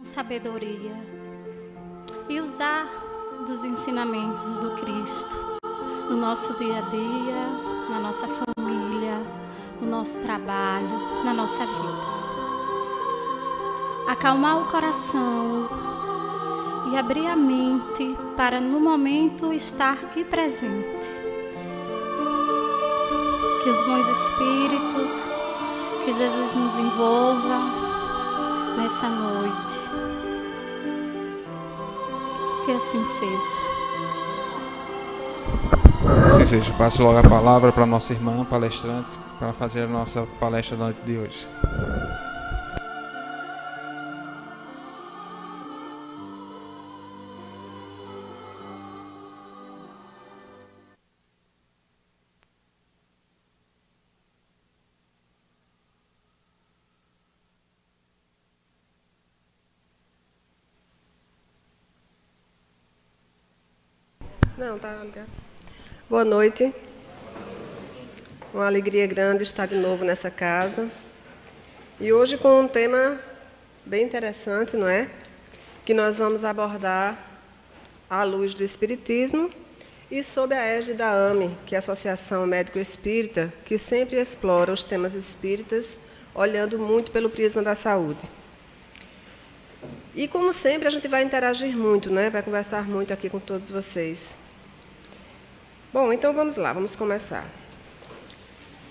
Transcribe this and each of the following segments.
sabedoria e usar dos ensinamentos do Cristo no nosso dia a dia, na nossa família, no nosso trabalho, na nossa vida. Acalmar o coração e abrir a mente para no momento estar aqui presente. Que os bons espíritos, que Jesus nos envolva nessa noite. Que assim seja. Assim seja. Passo logo a palavra para a nossa irmã palestrante para fazer a nossa palestra da noite de hoje. Não, tá. Boa noite. Uma alegria grande estar de novo nessa casa. E hoje com um tema bem interessante, não é? Que nós vamos abordar à luz do Espiritismo e sob a égide da AME, que é a Associação Médico Espírita, que sempre explora os temas espíritas, olhando muito pelo prisma da saúde. E, como sempre, a gente vai interagir muito, né? Vai conversar muito aqui com todos vocês. Bom, então vamos lá, vamos começar.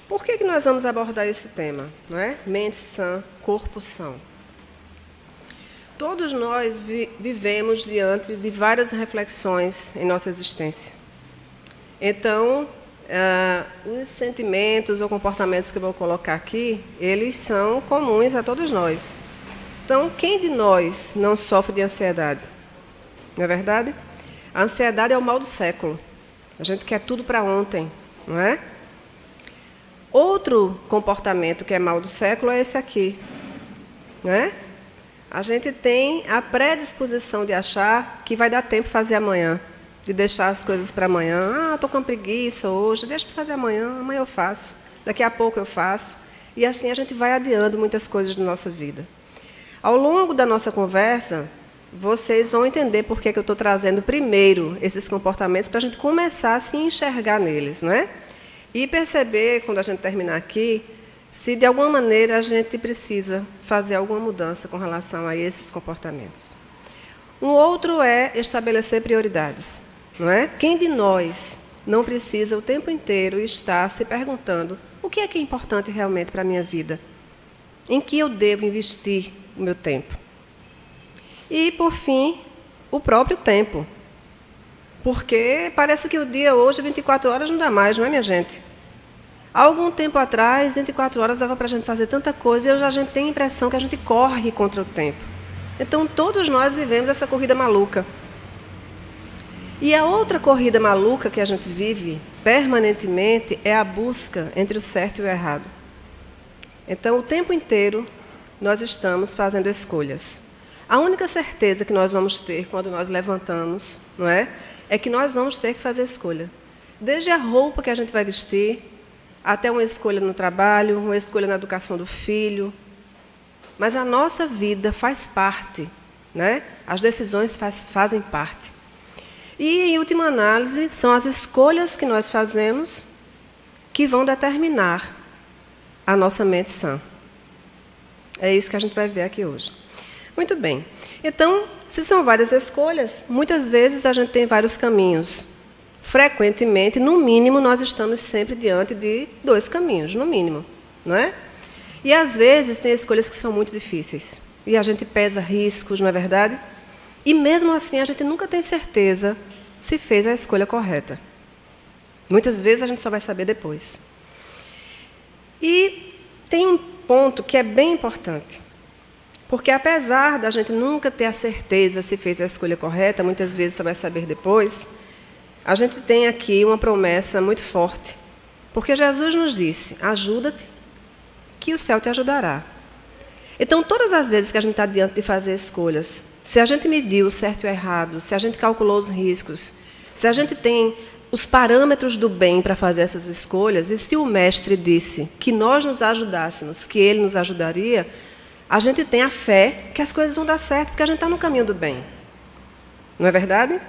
Por que nós vamos abordar esse tema, não é? Mente sã, corpo são. Todos nós vivemos diante de várias reflexões em nossa existência. Então, os sentimentos ou comportamentos que eu vou colocar aqui, eles são comuns a todos nós. Então, quem de nós não sofre de ansiedade? Não é verdade? A ansiedade é o mal do século. A gente quer tudo para ontem, não é? Outro comportamento que é mal do século é esse aqui, não é? A gente tem a predisposição de achar que vai dar tempo de fazer amanhã, de deixar as coisas para amanhã. Estou com preguiça hoje, deixa para fazer amanhã, amanhã eu faço, daqui a pouco eu faço. E assim a gente vai adiando muitas coisas da nossa vida. Ao longo da nossa conversa, vocês vão entender por que eu estou trazendo primeiro esses comportamentos para a gente começar a se enxergar neles, não é? E perceber, quando a gente terminar aqui, se de alguma maneira a gente precisa fazer alguma mudança com relação a esses comportamentos. Um outro é estabelecer prioridades, não é? Quem de nós não precisa o tempo inteiro estar se perguntando o que é importante realmente para a minha vida? Em que eu devo investir o meu tempo? E, por fim, o próprio tempo. Porque parece que o dia hoje, 24 horas, não dá mais, não é, minha gente? Há algum tempo atrás, 24 horas dava para a gente fazer tanta coisa e hoje a gente tem a impressão que a gente corre contra o tempo. Então, todos nós vivemos essa corrida maluca. E a outra corrida maluca que a gente vive permanentemente é a busca entre o certo e o errado. Então, o tempo inteiro, nós estamos fazendo escolhas. A única certeza que nós vamos ter quando nós levantamos, não é? É que nós vamos ter que fazer escolha. Desde a roupa que a gente vai vestir, até uma escolha no trabalho, uma escolha na educação do filho. Mas a nossa vida faz parte, né? As decisões fazem parte. E, em última análise, são as escolhas que nós fazemos que vão determinar a nossa mente sã. É isso que a gente vai ver aqui hoje. Muito bem. Então, se são várias escolhas, muitas vezes a gente tem vários caminhos. Frequentemente, no mínimo, nós estamos sempre diante de 2 caminhos, no mínimo, não é? E, às vezes, tem escolhas que são muito difíceis. E a gente pesa riscos, não é verdade? E, mesmo assim, a gente nunca tem certeza se fez a escolha correta. Muitas vezes, a gente só vai saber depois. E tem um ponto que é bem importante. Porque, apesar da gente nunca ter a certeza se fez a escolha correta, muitas vezes só vai saber depois, a gente tem aqui uma promessa muito forte. Porque Jesus nos disse, ajuda-te, que o céu te ajudará. Então, todas as vezes que a gente está diante de fazer escolhas, se a gente mediu o certo e o errado, se a gente calculou os riscos, se a gente tem os parâmetros do bem para fazer essas escolhas, e se o mestre disse que nós nos ajudássemos, que ele nos ajudaria, a gente tem a fé que as coisas vão dar certo, porque a gente está no caminho do bem. Não é verdade?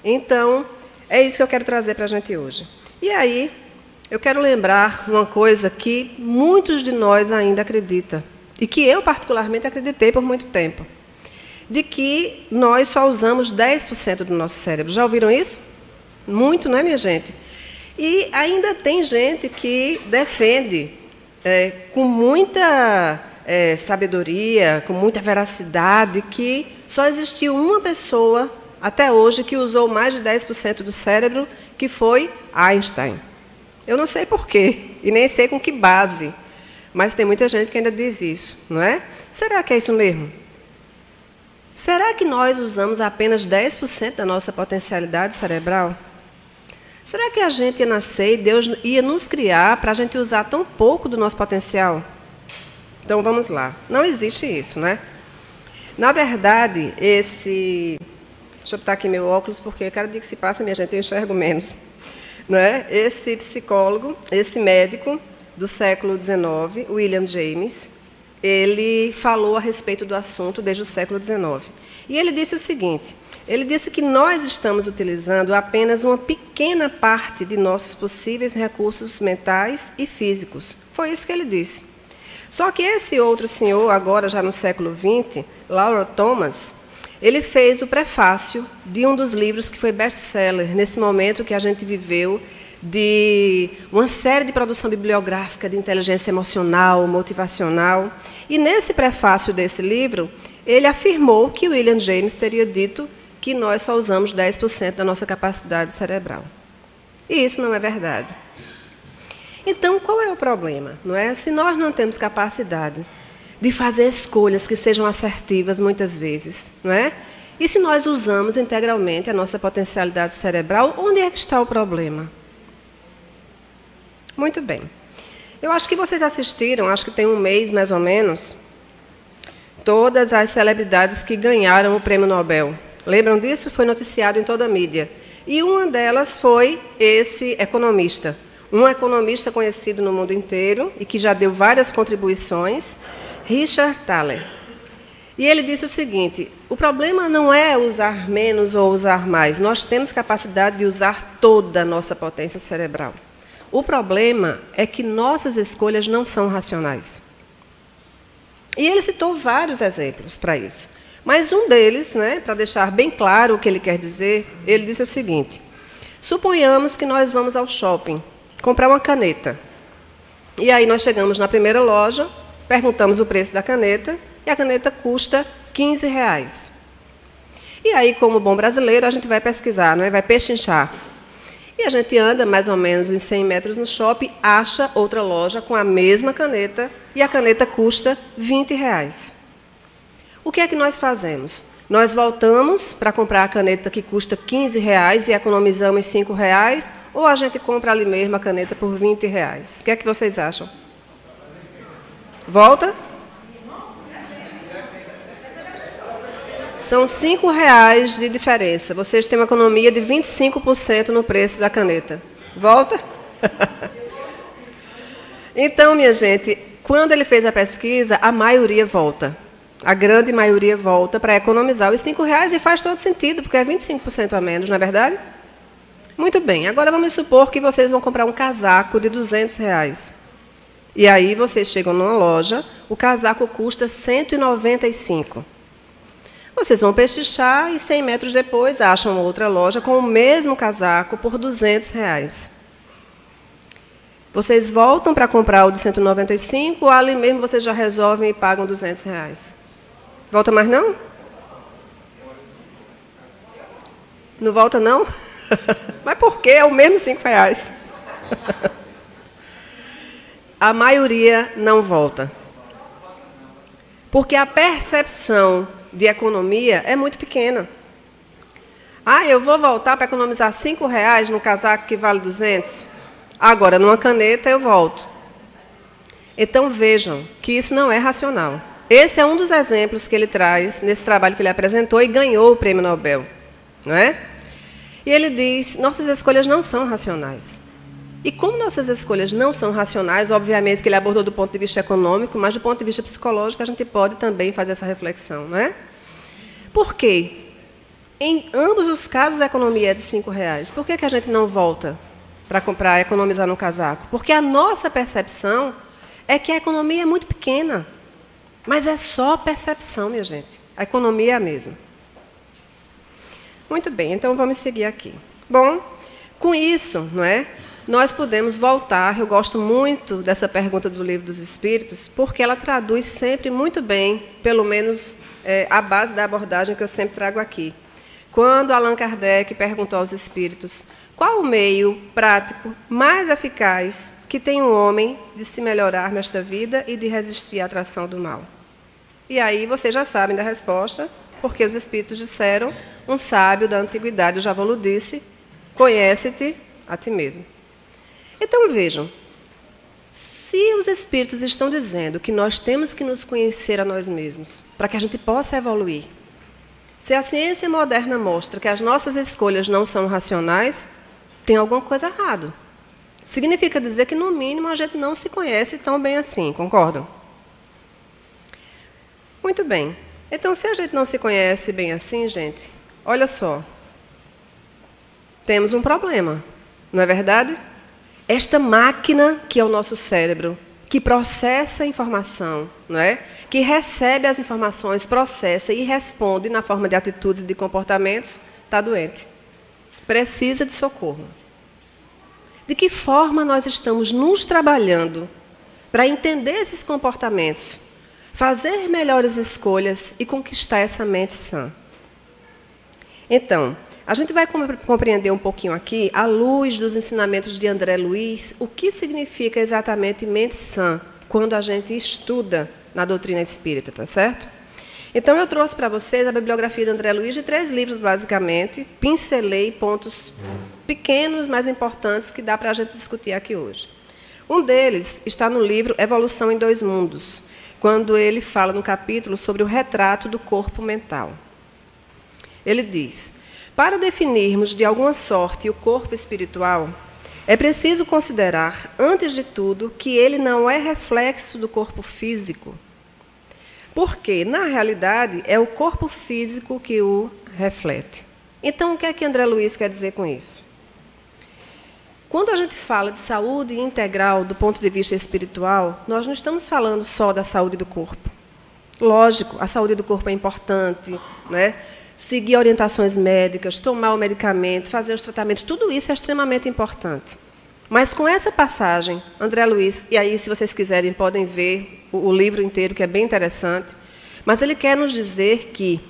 Então, é isso que eu quero trazer para a gente hoje. E aí, eu quero lembrar uma coisa que muitos de nós ainda acreditam, e que eu particularmente acreditei por muito tempo, de que nós só usamos 10% do nosso cérebro. Já ouviram isso? Muito, não é, minha gente? E ainda tem gente que defende com muita sabedoria, com muita veracidade, que só existiu uma pessoa até hoje que usou mais de 10% do cérebro, que foi Einstein. Eu não sei porquê, e nem sei com que base, mas tem muita gente que ainda diz isso, não é? Será que é isso mesmo? Será que nós usamos apenas 10% da nossa potencialidade cerebral? Será que a gente ia nascer e Deus ia nos criar para a gente usar tão pouco do nosso potencial? Então, vamos lá. Não existe isso, né? Na verdade, deixa eu botar aqui meu óculos, porque cada dia que se passa, minha gente, eu enxergo menos. Não é? Esse psicólogo, esse médico do século XIX, William James, ele falou a respeito do assunto desde o século XIX. E ele disse o seguinte: ele disse que nós estamos utilizando apenas uma pequena parte de nossos possíveis recursos mentais e físicos. Foi isso que ele disse. Só que esse outro senhor, agora já no século XX, Laura Thomas, ele fez o prefácio de um dos livros que foi best-seller nesse momento que a gente viveu de uma série de produção bibliográfica de inteligência emocional, motivacional. E nesse prefácio desse livro, ele afirmou que William James teria dito que nós só usamos 10% da nossa capacidade cerebral. E isso não é verdade. Então, qual é o problema? Não é? Se nós não temos capacidade de fazer escolhas que sejam assertivas muitas vezes, não é? E se nós usamos integralmente a nossa potencialidade cerebral, onde é que está o problema? Muito bem. Eu acho que vocês assistiram, acho que tem um mês mais ou menos, todas as celebridades que ganharam o Prêmio Nobel. Lembram disso? Foi noticiado em toda a mídia. E uma delas foi esse economista. Um economista conhecido no mundo inteiro e que já deu várias contribuições, Richard Thaler. E ele disse o seguinte: o problema não é usar menos ou usar mais. Nós temos capacidade de usar toda a nossa potência cerebral. O problema é que nossas escolhas não são racionais. E ele citou vários exemplos para isso. Mas um deles, né, para deixar bem claro o que ele quer dizer, ele disse o seguinte: suponhamos que nós vamos ao shopping comprar uma caneta. E aí nós chegamos na primeira loja, perguntamos o preço da caneta, e a caneta custa R$15. E aí, como bom brasileiro, a gente vai pesquisar, não é? Vai pechinchar. E a gente anda mais ou menos uns 100 metros no shopping, acha outra loja com a mesma caneta, e a caneta custa R$20. O que é que nós fazemos? Nós voltamos para comprar a caneta que custa R$15 e economizamos R$5, ou a gente compra ali mesmo a caneta por R$20? O que é que vocês acham? Volta? São R$5 de diferença. Vocês têm uma economia de 25% no preço da caneta. Volta? Então, minha gente, quando ele fez a pesquisa, a maioria volta. A grande maioria volta para economizar os R$5 e faz todo sentido, porque é 25% a menos, não é verdade? Muito bem, agora vamos supor que vocês vão comprar um casaco de R$200. E aí vocês chegam numa loja, o casaco custa R$195. Vocês vão pechinchar e 100 metros depois acham outra loja com o mesmo casaco por R$200. Vocês voltam para comprar o de 195, ou ali mesmo vocês já resolvem e pagam R$200? Volta mais não? Não volta não? Mas por quê? É o mesmo R$5. A maioria não volta. Porque a percepção de economia é muito pequena. Ah, eu vou voltar para economizar R$5 no casaco que vale 200? Agora, numa caneta, eu volto. Então, vejam que isso não é racional. Esse é um dos exemplos que ele traz nesse trabalho que ele apresentou e ganhou o Prêmio Nobel. Não é? E ele diz, nossas escolhas não são racionais. E como nossas escolhas não são racionais, obviamente que ele abordou do ponto de vista econômico, mas do ponto de vista psicológico a gente pode também fazer essa reflexão, não é? Por quê? Em ambos os casos a economia é de R$5. Por que a gente não volta para comprar, economizar no casaco? Porque a nossa percepção é que a economia é muito pequena. Mas é só percepção, minha gente. A economia é a mesma. Muito bem, então vamos seguir aqui. Bom, com isso, não é? Nós podemos voltar, eu gosto muito dessa pergunta do Livro dos Espíritos, porque ela traduz sempre muito bem, pelo menos a base da abordagem que eu sempre trago aqui. Quando Allan Kardec perguntou aos espíritos qual o meio prático mais eficaz que tem o homem de se melhorar nesta vida e de resistir à atração do mal. E aí vocês já sabem da resposta, porque os espíritos disseram, um sábio da antiguidade, o Javolu disse, conhece-te a ti mesmo. Então vejam, se os espíritos estão dizendo que nós temos que nos conhecer a nós mesmos, para que a gente possa evoluir, se a ciência moderna mostra que as nossas escolhas não são racionais, tem alguma coisa errada. Significa dizer que, no mínimo, a gente não se conhece tão bem assim, concordam? Muito bem. Então, se a gente não se conhece bem assim, gente, olha só, temos um problema, não é verdade? Esta máquina que é o nosso cérebro, que processa a informação, não é? Que recebe as informações, processa e responde na forma de atitudes e de comportamentos, está doente. Precisa de socorro. De que forma nós estamos nos trabalhando para entender esses comportamentos, fazer melhores escolhas e conquistar essa mente sã? Então, a gente vai compreender um pouquinho aqui, à luz dos ensinamentos de André Luiz, o que significa exatamente mente sã, quando a gente estuda na doutrina espírita, tá certo? Então, eu trouxe para vocês a bibliografia de André Luiz de 3 livros, basicamente, pincelei pontos pequenos, mas importantes, que dá para a gente discutir aqui hoje. Um deles está no livro Evolução em 2 Mundos, quando ele fala no capítulo sobre o retrato do corpo mental. Ele diz: para definirmos de alguma sorte o corpo espiritual, é preciso considerar, antes de tudo, que ele não é reflexo do corpo físico, porque, na realidade, é o corpo físico que o reflete. Então, o que é que André Luiz quer dizer com isso? Quando a gente fala de saúde integral do ponto de vista espiritual, nós não estamos falando só da saúde do corpo. Lógico, a saúde do corpo é importante, né? Seguir orientações médicas, tomar o medicamento, fazer os tratamentos, tudo isso é extremamente importante. Mas com essa passagem, André Luiz, e aí se vocês quiserem podem ver o livro inteiro, que é bem interessante, mas ele quer nos dizer que,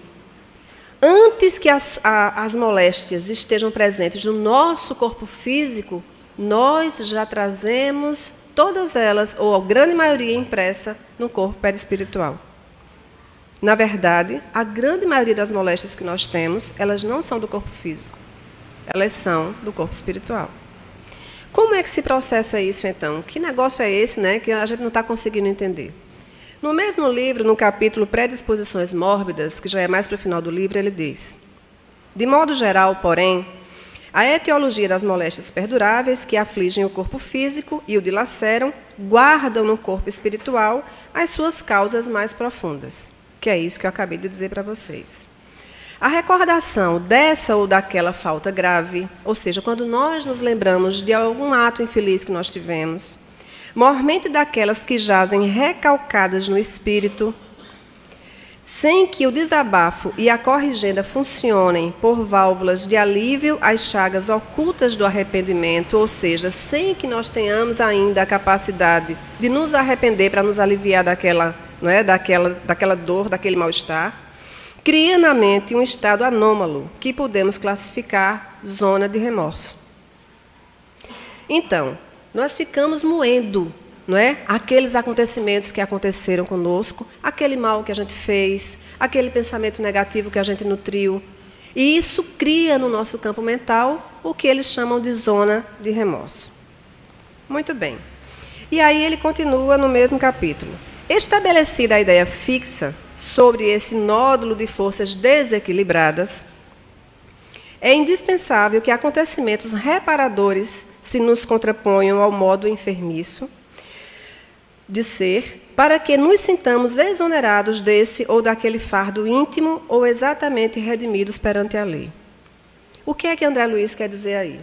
antes que as moléstias estejam presentes no nosso corpo físico, nós já trazemos todas elas, ou a grande maioria impressa, no corpo perispiritual. Na verdade, a grande maioria das moléstias que nós temos, elas não são do corpo físico, elas são do corpo espiritual. Como é que se processa isso, então? Que negócio é esse, né, que a gente não está conseguindo entender? No mesmo livro, no capítulo Predisposições Mórbidas, que já é mais para o final do livro, ele diz: de modo geral, porém, a etiologia das moléstias perduráveis que afligem o corpo físico e o dilaceram guardam no corpo espiritual as suas causas mais profundas, que é isso que eu acabei de dizer para vocês. A recordação dessa ou daquela falta grave, ou seja, quando nós nos lembramos de algum ato infeliz que nós tivemos, mormente daquelas que jazem recalcadas no espírito, sem que o desabafo e a corrigenda funcionem por válvulas de alívio às chagas ocultas do arrependimento, ou seja, sem que nós tenhamos ainda a capacidade de nos arrepender para nos aliviar daquela dor, daquele mal-estar, cria na mente um estado anômalo que podemos classificar zona de remorso. Então, nós ficamos moendo, não é? Aqueles acontecimentos que aconteceram conosco, aquele mal que a gente fez, aquele pensamento negativo que a gente nutriu. E isso cria no nosso campo mental o que eles chamam de zona de remorso. Muito bem. E aí ele continua no mesmo capítulo. Estabelecida a ideia fixa sobre esse nódulo de forças desequilibradas, é indispensável que acontecimentos reparadores se nos contraponham ao modo enfermiço de ser, para que nos sintamos exonerados desse ou daquele fardo íntimo ou exatamente redimidos perante a lei. O que é que André Luiz quer dizer aí?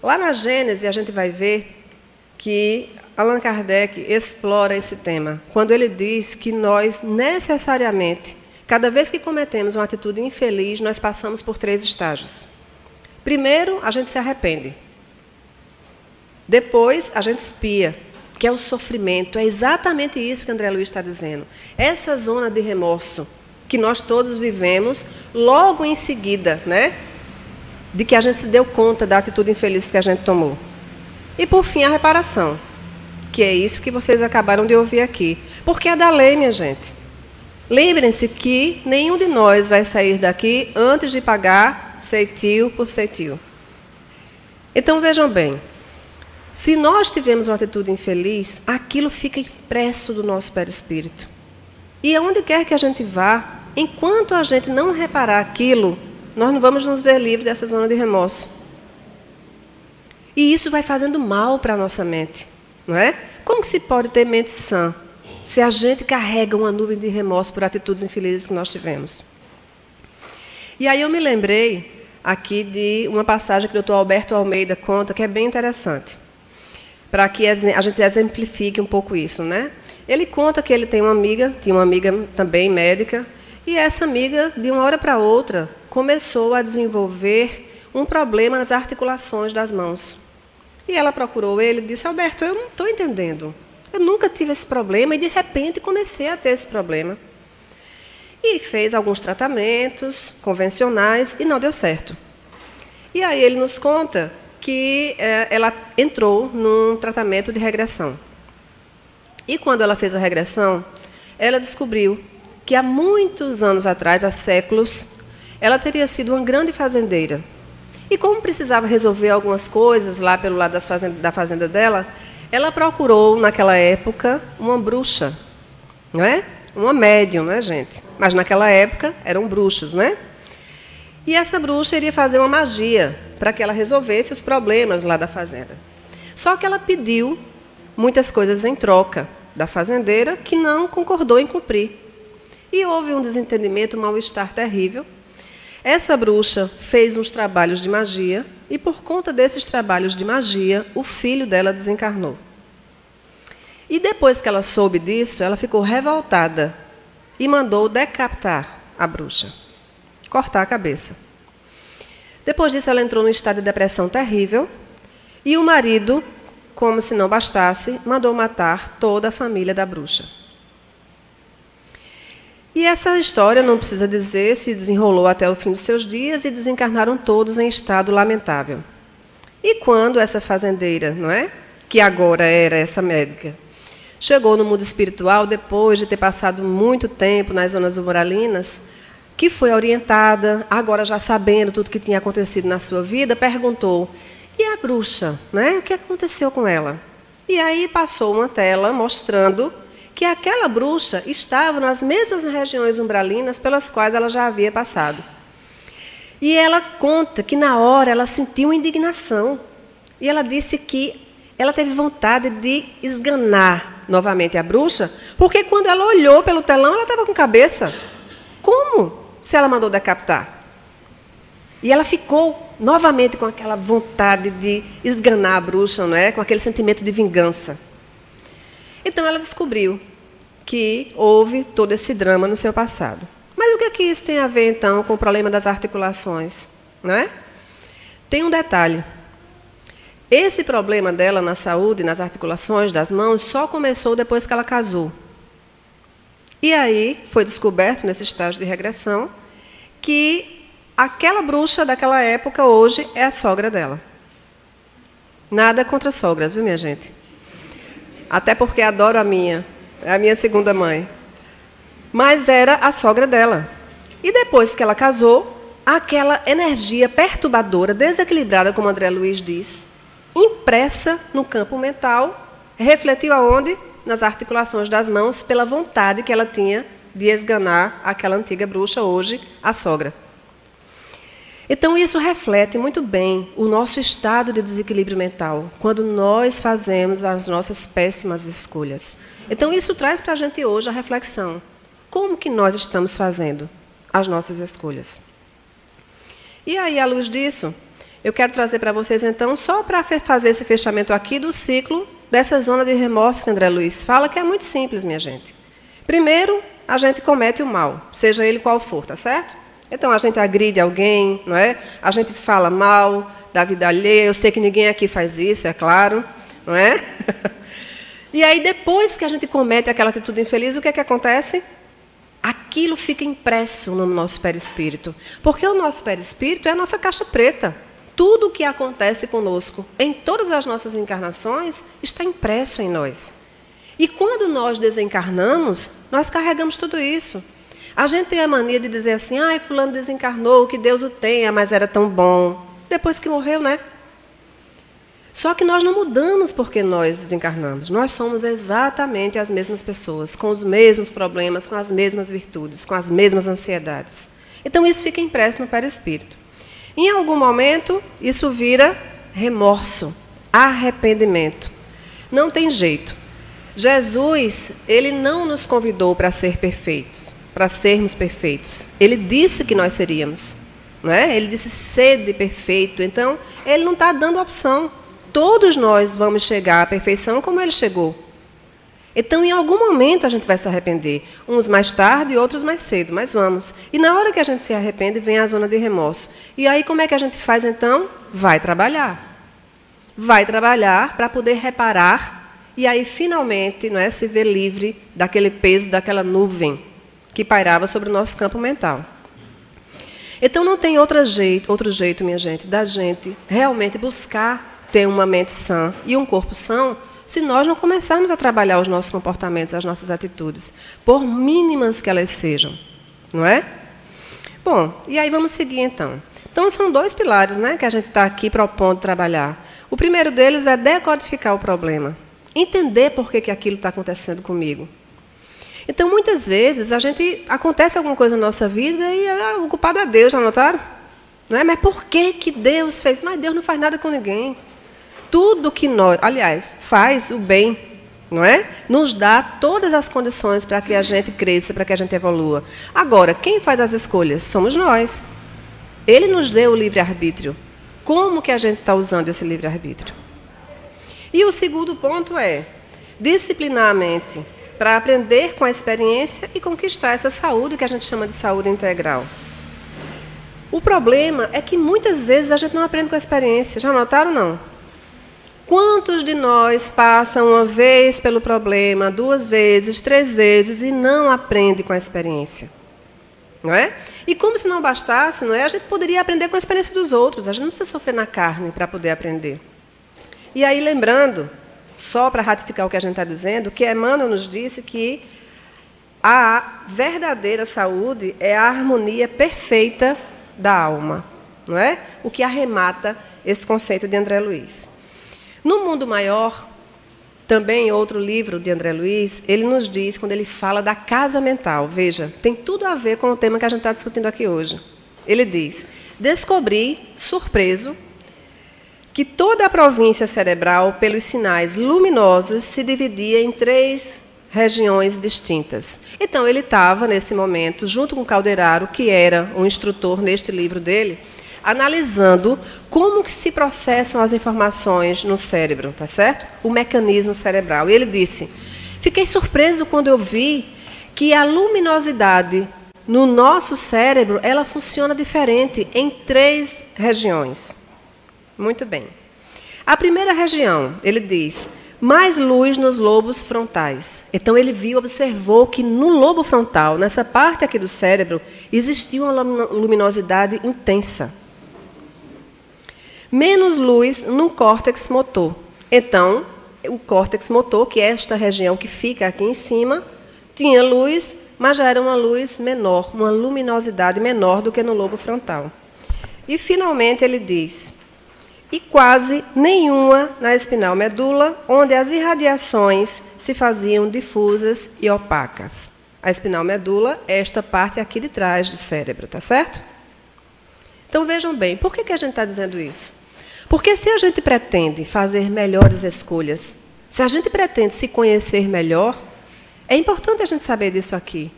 Lá na Gênese, a gente vai ver que Allan Kardec explora esse tema, quando ele diz que nós, necessariamente, cada vez que cometemos uma atitude infeliz, nós passamos por 3 estágios. Primeiro, a gente se arrepende. Depois, a gente expia, que é o sofrimento. É exatamente isso que André Luiz está dizendo. Essa zona de remorso que nós todos vivemos, logo em seguida, né, de que a gente se deu conta da atitude infeliz que a gente tomou. E, por fim, a reparação, que é isso que vocês acabaram de ouvir aqui. Porque é da lei, minha gente. Lembrem-se que nenhum de nós vai sair daqui antes de pagar ceitil por ceitil. Então, vejam bem. Se nós tivermos uma atitude infeliz, aquilo fica impresso do nosso perispírito. E aonde quer que a gente vá, enquanto a gente não reparar aquilo, nós não vamos nos ver livres dessa zona de remorso. E isso vai fazendo mal para a nossa mente, não é? Como que se pode ter mente sã se a gente carrega uma nuvem de remorso por atitudes infelizes que nós tivemos? E aí eu me lembrei aqui de uma passagem que o Dr. Alberto Almeida conta, que é bem interessante, para que a gente exemplifique um pouco isso, né? Ele conta que ele tinha uma amiga também médica, e essa amiga, de uma hora para outra, começou a desenvolver um problema nas articulações das mãos. E ela procurou ele e disse: Alberto, eu não estou entendendo. Eu nunca tive esse problema e, de repente, comecei a ter esse problema. E fez alguns tratamentos convencionais e não deu certo. E aí ele nos conta que ela entrou num tratamento de regressão. E quando ela fez a regressão, ela descobriu que há muitos anos atrás, há séculos, ela teria sido uma grande fazendeira. E como precisava resolver algumas coisas lá pelo lado da fazenda dela, ela procurou, naquela época, uma bruxa, não é? Uma médium, né, gente? Mas naquela época eram bruxos, né? E essa bruxa iria fazer uma magia para que ela resolvesse os problemas lá da fazenda. Só que ela pediu muitas coisas em troca da fazendeira que não concordou em cumprir. E houve um desentendimento, um mal-estar terrível. Essa bruxa fez uns trabalhos de magia e, por conta desses trabalhos de magia, o filho dela desencarnou. E depois que ela soube disso, ela ficou revoltada e mandou decapitar a bruxa, cortar a cabeça. Depois disso, ela entrou num estado de depressão terrível e o marido, como se não bastasse, mandou matar toda a família da bruxa. E essa história, não precisa dizer, se desenrolou até o fim dos seus dias e desencarnaram todos em estado lamentável. E quando essa fazendeira, não é? Que agora era essa médica, chegou no mundo espiritual, depois de ter passado muito tempo nas zonas umbralinas, que foi orientada, agora já sabendo tudo que tinha acontecido na sua vida, perguntou: e a bruxa, né? O que aconteceu com ela? E aí passou uma tela mostrando que aquela bruxa estava nas mesmas regiões umbralinas pelas quais ela já havia passado. E ela conta que na hora ela sentiu indignação. E ela disse que ela teve vontade de esganar novamente a bruxa, porque quando ela olhou pelo telão, ela estava com cabeça. Como? Se ela mandou decapitar. E ela ficou novamente com aquela vontade de esganar a bruxa, não é? Com aquele sentimento de vingança. Então, ela descobriu que houve todo esse drama no seu passado. Mas o que é que isso tem a ver, então, com o problema das articulações? Não é? Tem um detalhe. Esse problema dela na saúde, nas articulações das mãos, só começou depois que ela casou. E aí foi descoberto, nesse estágio de regressão, que aquela bruxa daquela época, hoje, é a sogra dela. Nada contra sogras, viu, minha gente? Até porque adoro a minha. É a minha segunda mãe. Mas era a sogra dela. E depois que ela casou, aquela energia perturbadora, desequilibrada, como André Luiz diz, impressa no campo mental, refletiu aonde? Nas articulações das mãos, pela vontade que ela tinha de esganar aquela antiga bruxa, hoje a sogra. Então, isso reflete muito bem o nosso estado de desequilíbrio mental, quando nós fazemos as nossas péssimas escolhas. Então, isso traz para a gente hoje a reflexão. Como que nós estamos fazendo as nossas escolhas? E aí, à luz disso, eu quero trazer para vocês, então, só para fazer esse fechamento aqui do ciclo dessa zona de remorso que André Luiz fala, que é muito simples, minha gente. Primeiro, a gente comete o mal, seja ele qual for, tá certo? Então, a gente agride alguém, não é? A gente fala mal da vida alheia. Eu sei que ninguém aqui faz isso, é claro, não é? E aí, depois que a gente comete aquela atitude infeliz, o que é que acontece? Aquilo fica impresso no nosso perispírito. Porque o nosso perispírito é a nossa caixa preta. Tudo o que acontece conosco, em todas as nossas encarnações, está impresso em nós. E quando nós desencarnamos, nós carregamos tudo isso. A gente tem a mania de dizer assim, fulano desencarnou, que Deus o tenha, mas era tão bom. Depois que morreu, né? Só que nós não mudamos porque nós desencarnamos. Nós somos exatamente as mesmas pessoas, com os mesmos problemas, com as mesmas virtudes, com as mesmas ansiedades. Então, isso fica impresso no perispírito. Em algum momento, isso vira remorso, arrependimento. Não tem jeito. Jesus, ele não nos convidou para ser perfeitos. Para sermos perfeitos. Ele disse que nós seríamos. Não é? Ele disse, sede perfeito. Então, ele não está dando opção. Todos nós vamos chegar à perfeição como ele chegou. Então, em algum momento, a gente vai se arrepender. Uns mais tarde e outros mais cedo, mas vamos. E na hora que a gente se arrepende, vem a zona de remorso. E aí, como é que a gente faz, então? Vai trabalhar. Vai trabalhar para poder reparar e aí, finalmente, não é, se ver livre daquele peso, daquela nuvem que pairava sobre o nosso campo mental. Então, não tem outro jeito, minha gente, da gente realmente buscar ter uma mente sã e um corpo são, se nós não começarmos a trabalhar os nossos comportamentos, as nossas atitudes, por mínimas que elas sejam, não é? Bom, e aí vamos seguir, então. Então, são 2 pilares, né, que a gente está aqui propondo trabalhar. O primeiro deles é decodificar o problema, entender por que aquilo está acontecendo comigo. Então, muitas vezes, acontece alguma coisa na nossa vida e o culpado é Deus, já notaram? Não é? Mas por que Deus fez? Mas Deus não faz nada com ninguém. Tudo que nós, aliás, faz o bem, não é? Nos dá todas as condições para que a gente cresça, para que a gente evolua. Agora, quem faz as escolhas? Somos nós. Ele nos deu o livre-arbítrio. Como que a gente está usando esse livre-arbítrio? E o segundo ponto é disciplinar a mente, para aprender com a experiência e conquistar essa saúde que a gente chama de saúde integral. O problema é que muitas vezes a gente não aprende com a experiência. Já notaram, não? Quantos de nós passam uma vez pelo problema, 2 vezes, 3 vezes e não aprende com a experiência? Não é? E como se não bastasse, não é? A gente poderia aprender com a experiência dos outros. A gente não precisa sofrer na carne para poder aprender. E aí, lembrando, só para ratificar o que a gente está dizendo, que Emmanuel nos disse que a verdadeira saúde é a harmonia perfeita da alma, não é? O que arremata esse conceito de André Luiz. No Mundo Maior, também outro livro de André Luiz, ele nos diz, quando ele fala da casa mental, veja, tem tudo a ver com o tema que a gente está discutindo aqui hoje. Ele diz, descobri, surpreso, que toda a província cerebral, pelos sinais luminosos, se dividia em 3 regiões distintas. Então, ele estava, nesse momento, junto com Calderaro, que era um instrutor neste livro dele, analisando como que se processam as informações no cérebro, tá certo? O mecanismo cerebral. E ele disse, fiquei surpreso quando eu vi que a luminosidade no nosso cérebro, ela funciona diferente em 3 regiões. Muito bem. A primeira região, ele diz, mais luz nos lobos frontais. Então, ele observou que no lobo frontal, nessa parte aqui do cérebro, existia uma luminosidade intensa. Menos luz no córtex motor. Então, o córtex motor, que é esta região que fica aqui em cima, tinha luz, mas já era uma luz menor, uma luminosidade menor do que no lobo frontal. E, finalmente, ele diz, e quase nenhuma na espinal medula, onde as irradiações se faziam difusas e opacas. A espinal medula é esta parte aqui de trás do cérebro, tá certo? Então, vejam bem, por que a gente está dizendo isso? Porque se a gente pretende fazer melhores escolhas, se a gente pretende se conhecer melhor, é importante a gente saber disso aqui.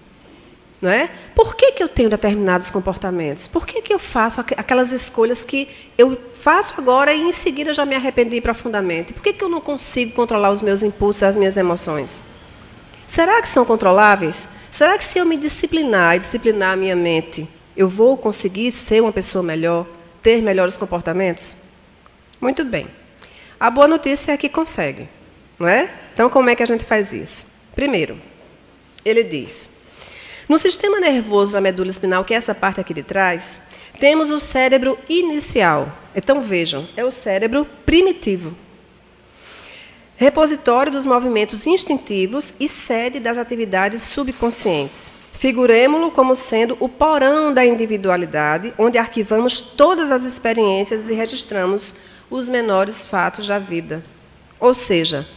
Não é? Por que eu tenho determinados comportamentos? Por que eu faço aquelas escolhas que eu faço agora e em seguida já me arrependi profundamente? Por que eu não consigo controlar os meus impulsos, as minhas emoções? Será que são controláveis? Será que se eu me disciplinar e disciplinar a minha mente, eu vou conseguir ser uma pessoa melhor, ter melhores comportamentos? Muito bem. A boa notícia é que consegue. Não é? Então, como é que a gente faz isso? Primeiro, ele diz... No sistema nervoso da medula espinal, que é essa parte aqui de trás, temos o cérebro inicial. Então, vejam, é o cérebro primitivo. Repositório dos movimentos instintivos e sede das atividades subconscientes. Figuremo-lo como sendo o porão da individualidade, onde arquivamos todas as experiências e registramos os menores fatos da vida. Ou seja,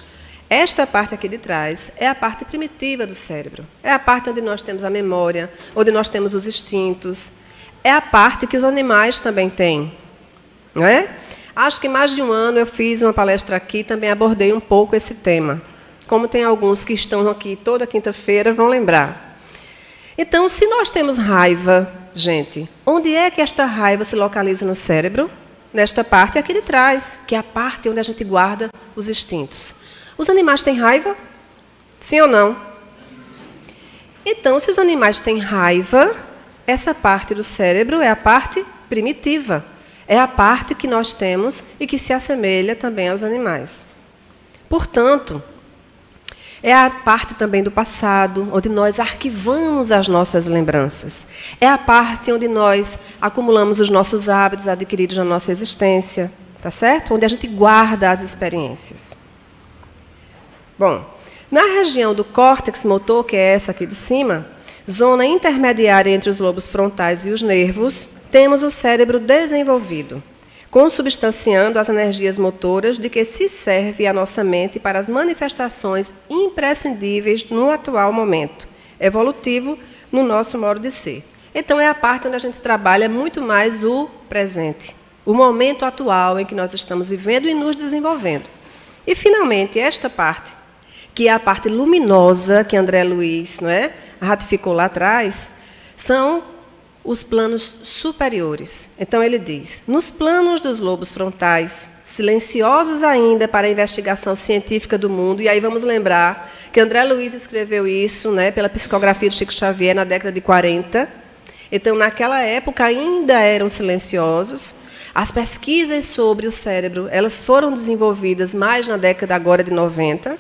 esta parte aqui de trás é a parte primitiva do cérebro. É a parte onde nós temos a memória, onde nós temos os instintos. É a parte que os animais também têm. Não é? Acho que mais de um ano eu fiz uma palestra aqui e também abordei um pouco esse tema. Como tem alguns que estão aqui toda quinta-feira, vão lembrar. Então, se nós temos raiva, gente, onde é que esta raiva se localiza no cérebro? Nesta parte aqui de trás, que é a parte onde a gente guarda os instintos. Os animais têm raiva? Sim ou não? Então, se os animais têm raiva, essa parte do cérebro é a parte primitiva. É a parte que nós temos e que se assemelha também aos animais. Portanto, é a parte também do passado, onde nós arquivamos as nossas lembranças. É a parte onde nós acumulamos os nossos hábitos adquiridos na nossa existência, tá certo? Onde a gente guarda as experiências. Bom, na região do córtex motor, que é essa aqui de cima, zona intermediária entre os lobos frontais e os nervos, temos o cérebro desenvolvido, consubstanciando as energias motoras de que se serve a nossa mente para as manifestações imprescindíveis no atual momento evolutivo, no nosso modo de ser. Então, é a parte onde a gente trabalha muito mais o presente, o momento atual em que nós estamos vivendo e nos desenvolvendo. E, finalmente, esta parte, que é a parte luminosa que André Luiz, não é, ratificou lá atrás, são os planos superiores. Então, ele diz, nos planos dos lobos frontais, silenciosos ainda para a investigação científica do mundo, e aí vamos lembrar que André Luiz escreveu isso, né, pela psicografia de Chico Xavier na década de 40. Então, naquela época, ainda eram silenciosos. As pesquisas sobre o cérebro, elas foram desenvolvidas mais na década agora de 90.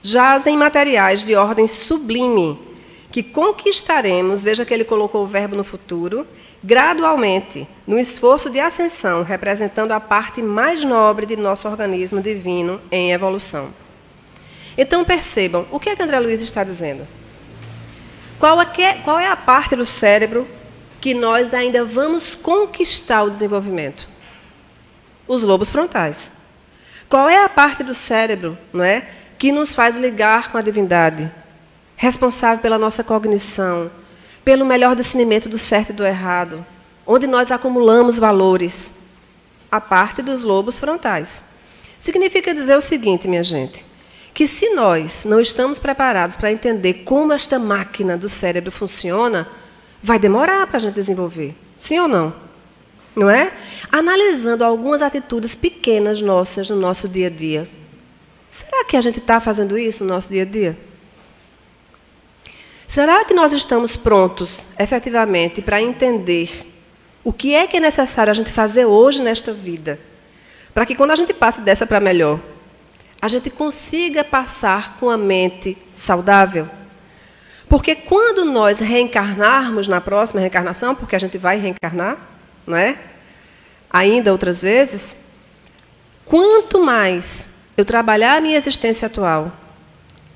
Jazem materiais de ordem sublime, que conquistaremos, veja que ele colocou o verbo no futuro, gradualmente, no esforço de ascensão, representando a parte mais nobre de nosso organismo divino em evolução. Então, percebam, o que é que André Luiz está dizendo? Qual é a parte do cérebro que nós ainda vamos conquistar o desenvolvimento? Os lobos frontais. Qual é a parte do cérebro, não é, que nos faz ligar com a divindade, responsável pela nossa cognição, pelo melhor discernimento do certo e do errado, onde nós acumulamos valores? A parte dos lobos frontais. Significa dizer o seguinte, minha gente, que se nós não estamos preparados para entender como esta máquina do cérebro funciona, vai demorar para a gente desenvolver. Sim ou não? Não é? Analisando algumas atitudes pequenas nossas no nosso dia a dia. Será que a gente está fazendo isso no nosso dia a dia? Será que nós estamos prontos, efetivamente, para entender o que é necessário a gente fazer hoje nesta vida, para que quando a gente passe dessa para melhor, a gente consiga passar com a mente saudável? Porque quando nós reencarnarmos na próxima reencarnação, porque a gente vai reencarnar, não é? Ainda outras vezes, quanto mais eu trabalhar a minha existência atual,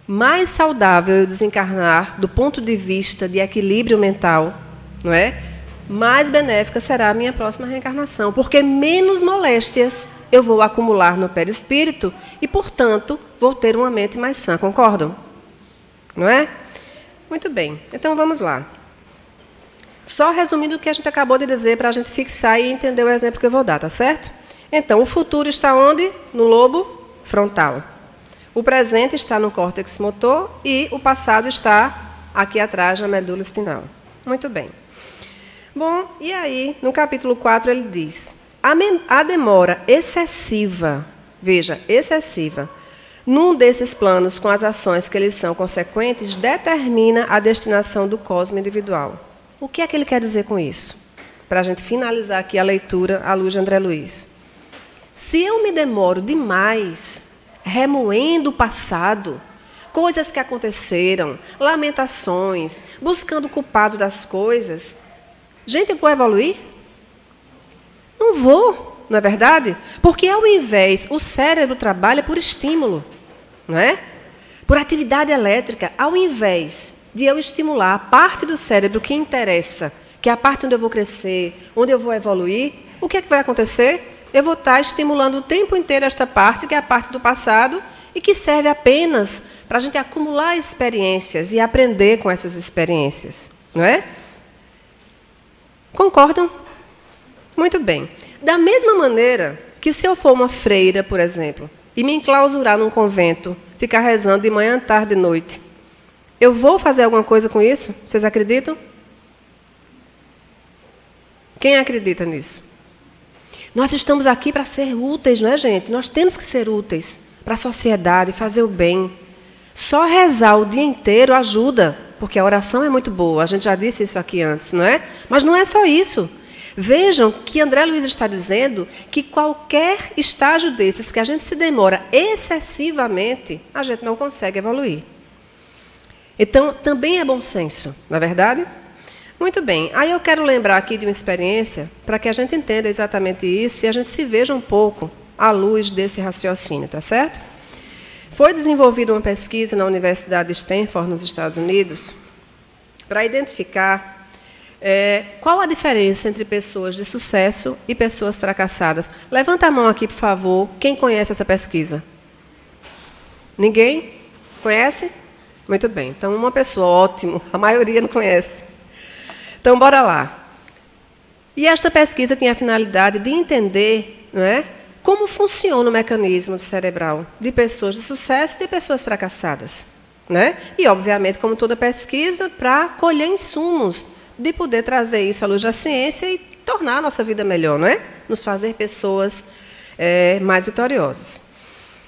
mais saudável eu desencarnar do ponto de vista de equilíbrio mental, não é? Mais benéfica será a minha próxima reencarnação, porque menos moléstias eu vou acumular no perispírito e, portanto, vou ter uma mente mais sã, concordam? Não é? Muito bem, então vamos lá. Só resumindo o que a gente acabou de dizer para a gente fixar e entender o exemplo que eu vou dar, tá certo? Então, o futuro está onde? No lobo frontal. O presente está no córtex motor e o passado está aqui atrás na medula espinhal. Muito bem. Bom, e aí, no capítulo 4, ele diz: a demora excessiva, veja, excessiva, num desses planos com as ações que eles são consequentes, determina a destinação do cosmo individual. O que é que ele quer dizer com isso? Para a gente finalizar aqui a leitura à luz de André Luiz. Se eu me demoro demais remoendo o passado, coisas que aconteceram, lamentações, buscando o culpado das coisas, gente, eu vou evoluir? Não vou, não é verdade? Porque, ao invés, o cérebro trabalha por estímulo, não é? Por atividade elétrica. Ao invés de eu estimular a parte do cérebro que interessa, que é a parte onde eu vou crescer, onde eu vou evoluir, o que é que vai acontecer? Eu vou estar estimulando o tempo inteiro esta parte, que é a parte do passado, e que serve apenas para a gente acumular experiências e aprender com essas experiências, não é? Concordam? Muito bem. Da mesma maneira que, se eu for uma freira, por exemplo, e me enclausurar num convento, ficar rezando de manhã, tarde e noite, eu vou fazer alguma coisa com isso? Vocês acreditam? Quem acredita nisso? Nós estamos aqui para ser úteis, não é, gente? Nós temos que ser úteis para a sociedade, fazer o bem. Só rezar o dia inteiro ajuda, porque a oração é muito boa. A gente já disse isso aqui antes, não é? Mas não é só isso. Vejam que André Luiz está dizendo que qualquer estágio desses que a gente se demora excessivamente, a gente não consegue evoluir. Então, também é bom senso, não é verdade? Muito bem. Aí eu quero lembrar aqui de uma experiência para que a gente entenda exatamente isso e a gente se veja um pouco à luz desse raciocínio, tá certo? Foi desenvolvida uma pesquisa na Universidade de Stanford, nos Estados Unidos, para identificar qual a diferença entre pessoas de sucesso e pessoas fracassadas. Levanta a mão aqui, por favor, quem conhece essa pesquisa? Ninguém? Conhece? Muito bem. Então, uma pessoa, ótimo. A maioria não conhece. Então, bora lá. E esta pesquisa tem a finalidade de entender, não é, como funciona o mecanismo cerebral de pessoas de sucesso e de pessoas fracassadas. Né? E, obviamente, como toda pesquisa, para colher insumos de poder trazer isso à luz da ciência e tornar a nossa vida melhor, não é? Nos fazer pessoas mais vitoriosas.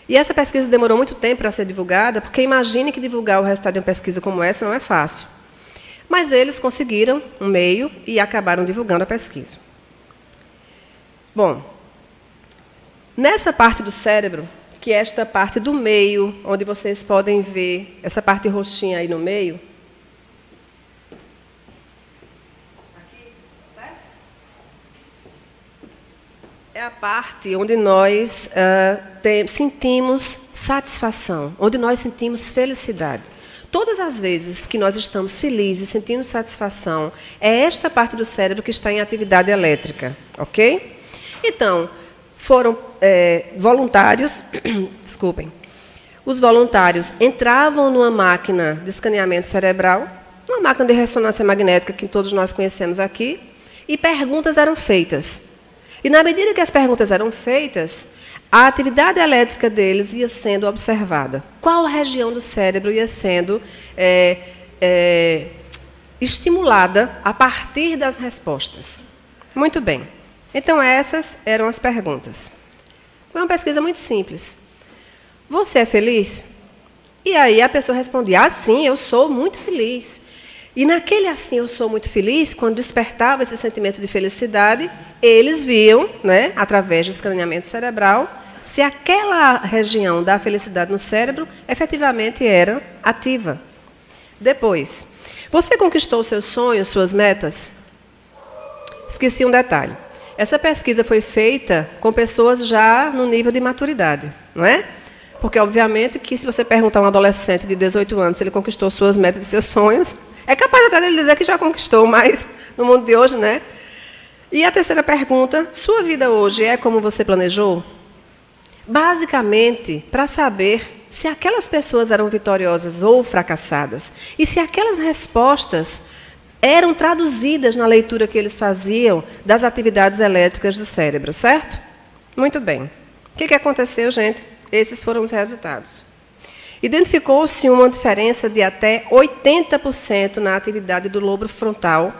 E essa pesquisa demorou muito tempo para ser divulgada, porque imagine que divulgar o resultado de uma pesquisa como essa não é fácil. Mas eles conseguiram um meio e acabaram divulgando a pesquisa. Bom, nessa parte do cérebro, que é esta parte do meio, onde vocês podem ver essa parte roxinha aí no meio. Aqui, certo? É a parte onde nós sentimos satisfação, onde nós sentimos felicidade. Todas as vezes que nós estamos felizes, sentindo satisfação, é esta parte do cérebro que está em atividade elétrica, ok? Então, foram voluntários, desculpem, os voluntários entravam numa máquina de escaneamento cerebral, uma máquina de ressonância magnética que todos nós conhecemos aqui, e perguntas eram feitas. E, na medida que as perguntas eram feitas, a atividade elétrica deles ia sendo observada. Qual região do cérebro ia sendo estimulada a partir das respostas? Muito bem. Então, essas eram as perguntas. Foi uma pesquisa muito simples. Você é feliz? E aí a pessoa respondia, ah, sim, eu sou muito feliz. E naquele assim, eu sou muito feliz, quando despertava esse sentimento de felicidade, eles viam, né, através do escaneamento cerebral, se aquela região da felicidade no cérebro efetivamente era ativa. Depois, você conquistou seus sonhos, suas metas? Esqueci um detalhe. Essa pesquisa foi feita com pessoas já no nível de maturidade, não é? Porque, obviamente, que se você perguntar a um adolescente de 18 anos se ele conquistou suas metas e seus sonhos, é capaz até dele dizer que já conquistou, mas no mundo de hoje, né? E a terceira pergunta, sua vida hoje é como você planejou? Basicamente, para saber se aquelas pessoas eram vitoriosas ou fracassadas, e se aquelas respostas eram traduzidas na leitura que eles faziam das atividades elétricas do cérebro, certo? Muito bem. O que aconteceu, gente? Esses foram os resultados. Identificou-se uma diferença de até 80% na atividade do lobo frontal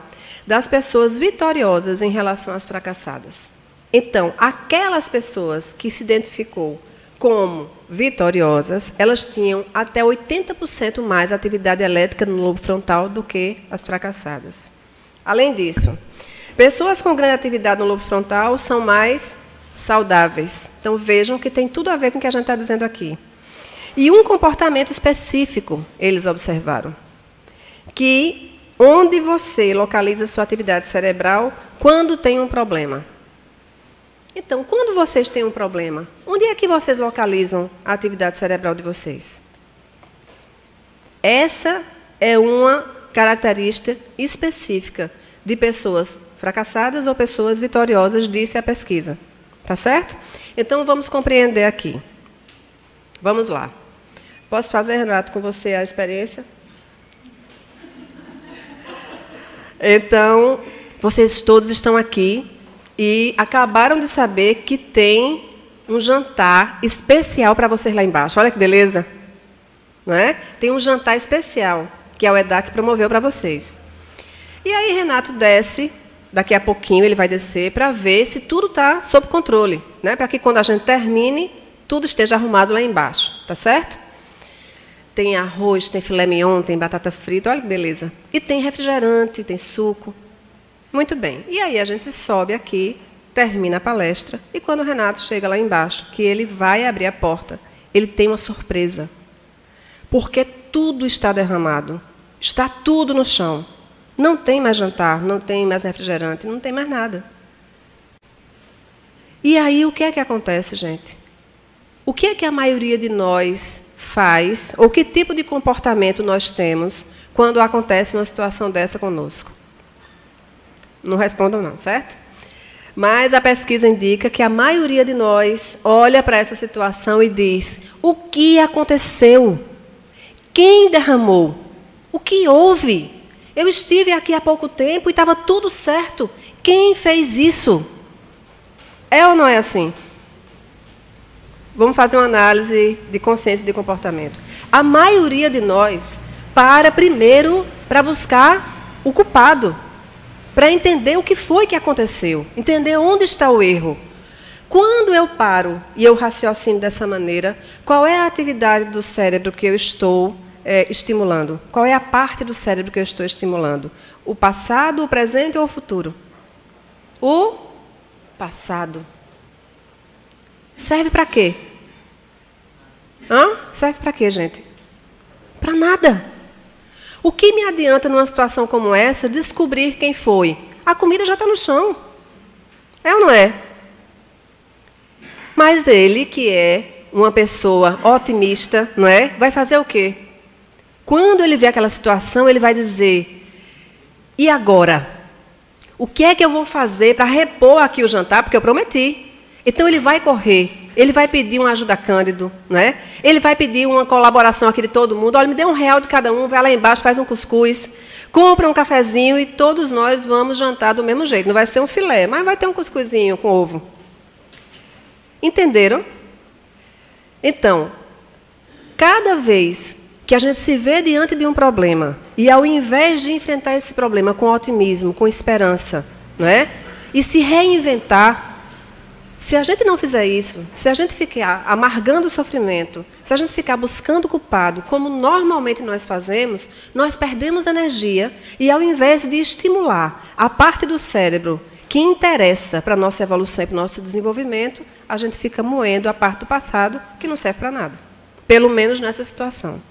das pessoas vitoriosas em relação às fracassadas. Então, aquelas pessoas que se identificou como vitoriosas, elas tinham até 80% mais atividade elétrica no lobo frontal do que as fracassadas. Além disso, pessoas com grande atividade no lobo frontal são mais saudáveis. Então, vejam que tem tudo a ver com o que a gente está dizendo aqui. E um comportamento específico, eles observaram, que onde você localiza sua atividade cerebral quando tem um problema. Então, quando vocês têm um problema, onde é que vocês localizam a atividade cerebral de vocês? Essa é uma característica específica de pessoas fracassadas ou pessoas vitoriosas, disse a pesquisa. Tá certo? Então, vamos compreender aqui. Vamos lá. Posso fazer, Renato, com você a experiência? Então, vocês todos estão aqui e acabaram de saber que tem um jantar especial para vocês lá embaixo. Olha que beleza. Não é? Tem um jantar especial, que é o EDAC promoveu para vocês. E aí, Renato desce, daqui a pouquinho ele vai descer, para ver se tudo está sob controle, né? Para que quando a gente termine, tudo esteja arrumado lá embaixo. Tá certo? Tem arroz, tem filé mignon, tem batata frita, olha que beleza. E tem refrigerante, tem suco. Muito bem. E aí a gente sobe aqui, termina a palestra, e quando o Renato chega lá embaixo, que ele vai abrir a porta, ele tem uma surpresa. Porque tudo está derramado. Está tudo no chão. Não tem mais jantar, não tem mais refrigerante, não tem mais nada. E aí o que é que acontece, gente? O que é que a maioria de nós faz, ou que tipo de comportamento nós temos quando acontece uma situação dessa conosco? Não respondam não, certo? Mas a pesquisa indica que a maioria de nós olha para essa situação e diz: o que aconteceu? Quem derramou? O que houve? Eu estive aqui há pouco tempo e estava tudo certo. Quem fez isso? É ou não é assim? Vamos fazer uma análise de consciência e de comportamento. A maioria de nós para primeiro para buscar o culpado, para entender o que foi que aconteceu, entender onde está o erro. Quando eu paro e eu raciocino dessa maneira, qual é a atividade do cérebro que eu estou estimulando? Qual é a parte do cérebro que eu estou estimulando? O passado, o presente ou o futuro? O passado. Serve para quê? Serve para quê, gente? Para nada. O que me adianta numa situação como essa descobrir quem foi? A comida já está no chão. É ou não é? Mas ele, que é uma pessoa otimista, não é? Vai fazer o quê? Quando ele vê aquela situação, ele vai dizer: e agora? O que é que eu vou fazer para repor aqui o jantar? Porque eu prometi. Então, ele vai correr, ele vai pedir uma ajuda Cândido, né? Ele vai pedir uma colaboração aqui de todo mundo. Olha, me dê R$1 de cada um, vai lá embaixo, faz um cuscuz, compra um cafezinho e todos nós vamos jantar do mesmo jeito. Não vai ser um filé, mas vai ter um cuscuzinho com ovo. Entenderam? Então, cada vez que a gente se vê diante de um problema e, ao invés de enfrentar esse problema com otimismo, com esperança, não é? E se reinventar, se a gente não fizer isso, se a gente ficar amargando o sofrimento, se a gente ficar buscando o culpado, como normalmente nós fazemos, nós perdemos energia e, ao invés de estimular a parte do cérebro que interessa para a nossa evolução e para o nosso desenvolvimento, a gente fica moendo a parte do passado que não serve para nada, pelo menos nessa situação.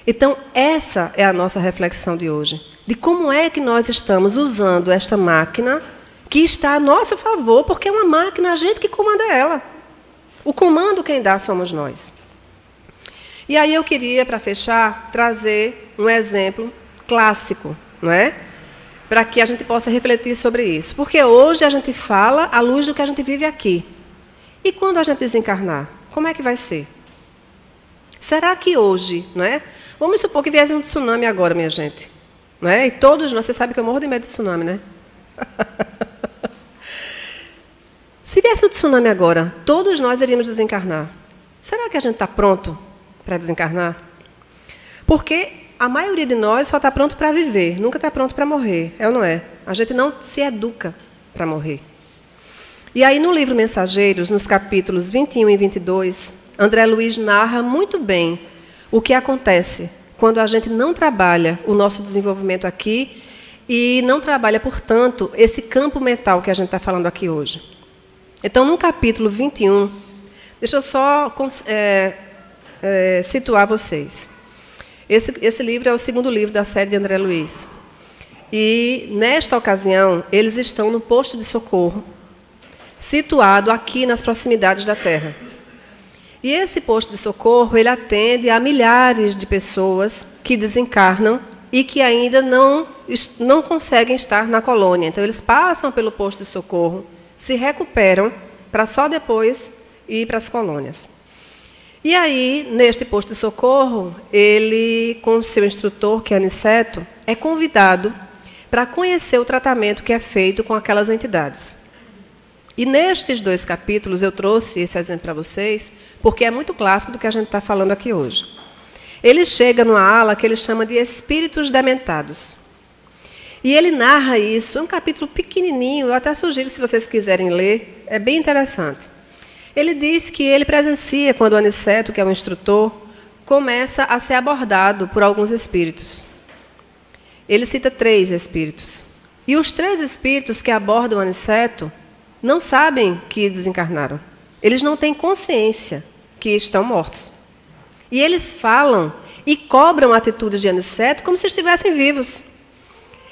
Então, essa é a nossa reflexão de hoje, de como é que nós estamos usando esta máquina que está a nosso favor, porque é uma máquina, a gente que comanda ela. O comando quem dá somos nós. E aí eu queria, para fechar, trazer um exemplo clássico, não é? Para que a gente possa refletir sobre isso. Porque hoje a gente fala à luz do que a gente vive aqui. E quando a gente desencarnar, como é que vai ser? Será que hoje, não é? Vamos supor que viesse um tsunami agora, minha gente. Não é? E todos nós, você sabe que eu morro de medo de tsunami, né? Se viesse um tsunami agora, todos nós iríamos desencarnar. Será que a gente está pronto para desencarnar? Porque a maioria de nós só está pronto para viver, nunca está pronto para morrer, é ou não é? A gente não se educa para morrer. E aí, no livro Mensageiros, nos capítulos 21 e 22, André Luiz narra muito bem o que acontece quando a gente não trabalha o nosso desenvolvimento aqui e não trabalha, portanto, esse campo mental que a gente está falando aqui hoje. Então, no capítulo 21, deixa eu só situar vocês. Esse livro é o segundo livro da série de André Luiz. E, nesta ocasião, eles estão no posto de socorro, situado aqui nas proximidades da Terra. E esse posto de socorro, ele atende a milhares de pessoas que desencarnam e que ainda não conseguem estar na colônia. Então, eles passam pelo posto de socorro, se recuperam, para só depois ir para as colônias. E aí, neste posto de socorro, ele, com o seu instrutor, que é Aniceto, é convidado para conhecer o tratamento que é feito com aquelas entidades. E nestes 2 capítulos, eu trouxe esse exemplo para vocês, porque é muito clássico do que a gente está falando aqui hoje. Ele chega numa ala que ele chama de Espíritos Dementados. E ele narra isso, é um capítulo pequenininho, eu até sugiro, se vocês quiserem ler, é bem interessante. Ele diz que ele presencia quando o Aniceto, que é o instrutor, começa a ser abordado por alguns espíritos. Ele cita 3 espíritos. E os 3 espíritos que abordam o Aniceto não sabem que desencarnaram. Eles não têm consciência que estão mortos. E eles falam e cobram atitudes de Aniceto como se estivessem vivos.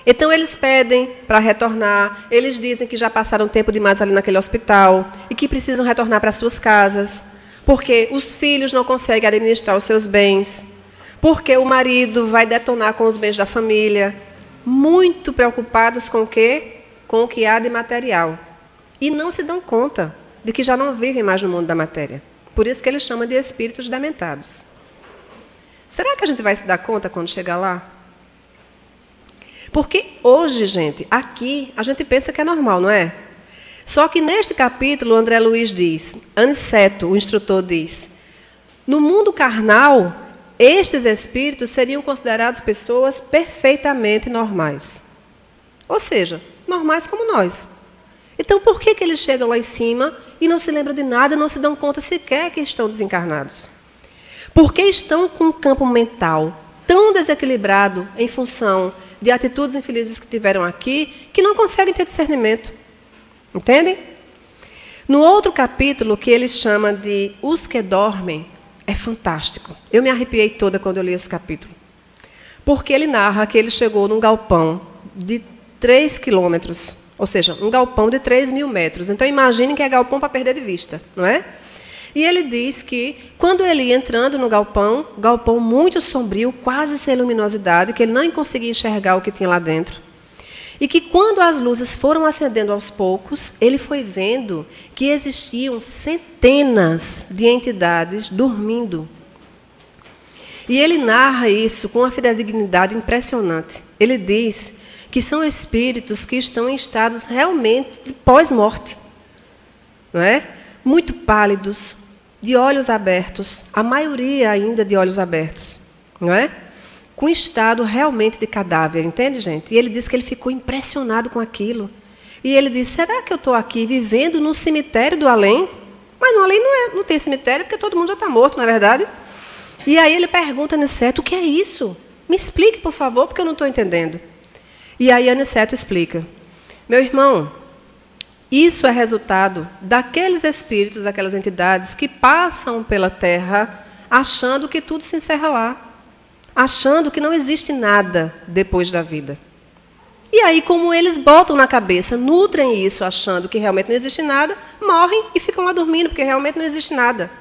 Então, eles pedem para retornar, eles dizem que já passaram tempo demais ali naquele hospital e que precisam retornar para suas casas, porque os filhos não conseguem administrar os seus bens, porque o marido vai detonar com os bens da família, muito preocupados com o quê? Com o que há de material. E não se dão conta de que já não vivem mais no mundo da matéria. Por isso que ele chama de espíritos dementados. Será que a gente vai se dar conta quando chegar lá? Porque hoje, gente, aqui, a gente pensa que é normal, não é? Só que neste capítulo, André Luiz diz, Aniceto, o instrutor, diz, no mundo carnal, estes espíritos seriam considerados pessoas perfeitamente normais. Ou seja, normais como nós. Então, por que eles chegam lá em cima e não se lembram de nada, não se dão conta sequer que estão desencarnados? Porque estão com um campo mental tão desequilibrado em função de atitudes infelizes que tiveram aqui, que não conseguem ter discernimento. Entendem? No outro capítulo, que ele chama de Os que Dormem, é fantástico. Eu me arrepiei toda quando eu li esse capítulo. Porque ele narra que ele chegou num galpão de 3 quilômetros, ou seja, um galpão de 3.000 metros. Então, imaginem que é galpão para perder de vista, não é? E ele diz que, quando ele ia entrando no galpão muito sombrio, quase sem luminosidade, que ele não conseguia enxergar o que tinha lá dentro. E que, quando as luzes foram acendendo aos poucos, ele foi vendo que existiam centenas de entidades dormindo. E ele narra isso com uma fidedignidade impressionante. Ele diz que são espíritos que estão em estados realmente de pós-morte, não é? Muito pálidos, de olhos abertos, a maioria ainda de olhos abertos, não é? Com estado realmente de cadáver, entende, gente? E ele diz que ele ficou impressionado com aquilo. E ele diz, será que eu estou aqui vivendo no cemitério do além? Mas no além não tem cemitério, porque todo mundo já está morto, não é verdade? E aí ele pergunta a Aniceto, o que é isso? Me explique, por favor, porque eu não estou entendendo. E aí Aniceto explica, meu irmão, isso é resultado daqueles espíritos, daquelas entidades que passam pela Terra achando que tudo se encerra lá, achando que não existe nada depois da vida. E aí, como eles botam na cabeça, nutrem isso achando que realmente não existe nada, morrem e ficam lá dormindo, porque realmente não existe nada.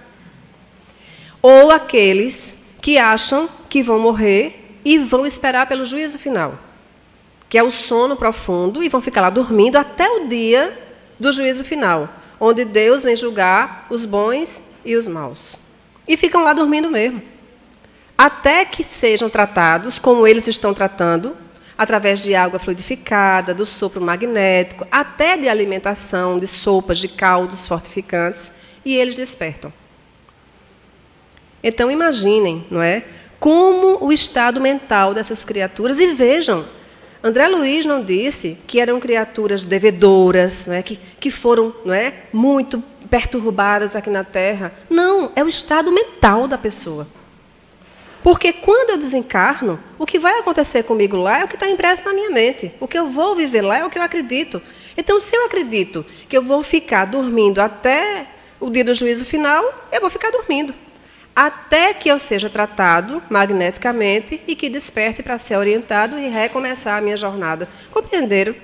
Ou aqueles que acham que vão morrer e vão esperar pelo juízo final, que é o sono profundo, e vão ficar lá dormindo até o dia do juízo final, onde Deus vem julgar os bons e os maus. E ficam lá dormindo mesmo. até que sejam tratados como eles estão tratando, através de água fluidificada, do sopro magnético, até de alimentação, de sopas, de caldos fortificantes, e eles despertam. Então, imaginem, não é, como o estado mental dessas criaturas, e vejam, André Luiz não disse que eram criaturas devedoras, não é, que foram, não é, muito perturbadas aqui na Terra. Não, é o estado mental da pessoa. Porque quando eu desencarno, o que vai acontecer comigo lá é o que está impresso na minha mente. O que eu vou viver lá é o que eu acredito. Então, se eu acredito que eu vou ficar dormindo até o dia do juízo final, eu vou ficar dormindo. Até que eu seja tratado magneticamente e que desperte para ser orientado e recomeçar a minha jornada. Compreenderam?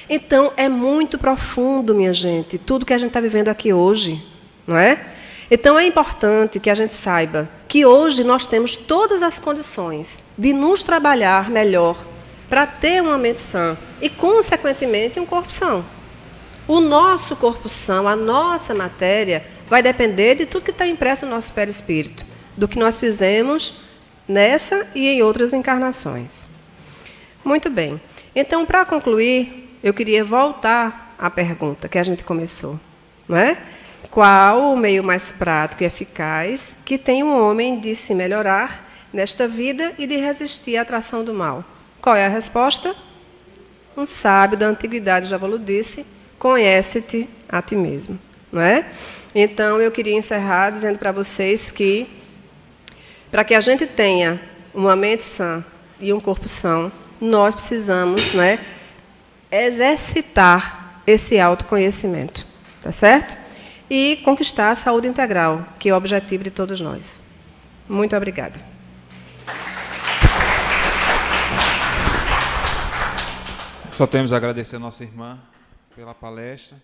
Então, é muito profundo, minha gente, tudo que a gente está vivendo aqui hoje, não é? Então, é importante que a gente saiba que hoje nós temos todas as condições de nos trabalhar melhor para ter uma mente sã e, consequentemente, um corpo são. O nosso corpo são, a nossa matéria, vai depender de tudo que está impresso no nosso perispírito, do que nós fizemos nessa e em outras encarnações. Muito bem. Então, para concluir, eu queria voltar à pergunta que a gente começou, não é? Qual o meio mais prático e eficaz que tem um homem de se melhorar nesta vida e de resistir à atração do mal? Qual é a resposta? Um sábio da antiguidade já vos disse: conhece-te a ti mesmo, não é? Então, eu queria encerrar dizendo para vocês que, para que a gente tenha uma mente sã e um corpo são, nós precisamos, não é, exercitar esse autoconhecimento, tá certo? E conquistar a saúde integral, que é o objetivo de todos nós. Muito obrigada. Só temos a agradecer a nossa irmã pela palestra.